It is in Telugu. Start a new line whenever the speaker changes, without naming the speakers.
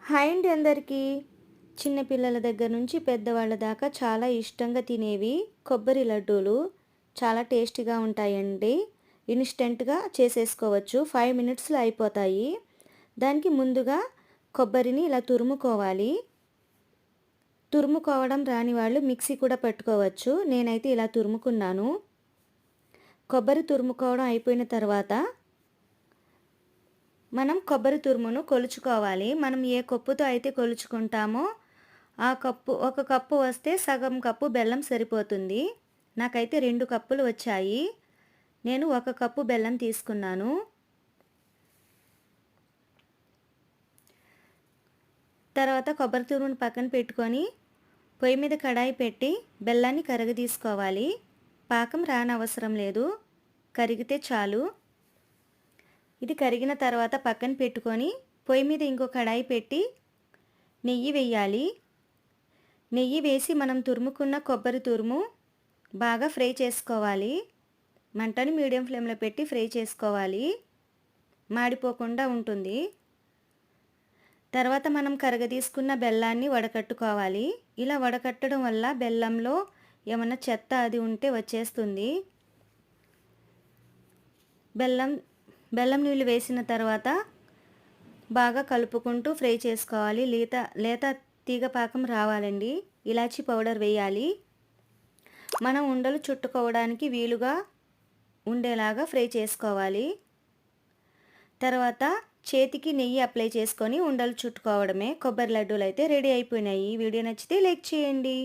హాయ్ అండి అందరికీ. చిన్న పిల్లల దగ్గర నుంచి పెద్దవాళ్ళ దాకా చాలా ఇష్టంగా తినేవి కొబ్బరి లడ్డూలు. చాలా టేస్టీగా ఉంటాయండి. ఇన్‌స్టంట్‌గా చేసేసుకోవచ్చు. 5 మినిట్స్‌లో అయిపోతాయి. దానికి ముందుగా కొబ్బరిని ఇలా తురుముకోవాలి. తురుముకోవడం రాని వాళ్ళు మిక్సీ కూడా పెట్టుకోవచ్చు. నేనైతే ఇలా తురుముకున్నాను. కొబ్బరి తురుముకోవడం అయిపోయిన తర్వాత మనం కొబ్బరి తురుమును కొలుచుకోవాలి. మనం ఏ కప్పుతో అయితే కొలుచుకుంటామో ఒక కప్పు వస్తే సగం కప్పు బెల్లం సరిపోతుంది. నాకైతే 2 కప్పులు వచ్చాయి. నేను 1 కప్పు బెల్లం తీసుకున్నాను. తర్వాత కొబ్బరి తురుమును పక్కన పెట్టుకొని పొయ్యి మీద కడాయి పెట్టి బెల్లాన్ని కరగదీసుకోవాలి. పాకం రానవసరం లేదు. కరిగితే చాలు. ఇది కరిగిన తర్వాత పక్కన పెట్టుకొని పొయ్యి మీద ఇంకో కడాయి పెట్టి నెయ్యి వేయాలి. నెయ్యి వేసి మనం తురుముకున్న కొబ్బరి తురుము బాగా ఫ్రై చేసుకోవాలి. మంటని మీడియం ఫ్లేమ్లో పెట్టి ఫ్రై చేసుకోవాలి. మాడిపోకుండా ఉంటుంది. తర్వాత మనం కరగదీసుకున్న బెల్లాన్ని వడకట్టుకోవాలి. ఇలా వడకట్టడం వల్ల బెల్లంలో ఏమన్నా చెత్త అది ఉంటే వచ్చేస్తుంది. బెల్లం నీళ్ళు వేసిన తర్వాత బాగా కలుపుకుంటూ ఫ్రై చేసుకోవాలి. లేత తీగ పాకం రావాలండి. ఇలాచీ పౌడర్ వేయాలి. మనం ఉండలు చుట్టుకోవడానికి వీలుగా ఉండేలాగా ఫ్రై చేసుకోవాలి. తర్వాత చేతికి నెయ్యి అప్లై చేసుకొని ఉండలు చుట్టుకోవడమే. కొబ్బరి లడ్డూలు అయితే రెడీ అయిపోయినాయి. వీడియో నచ్చితే లైక్ చేయండి.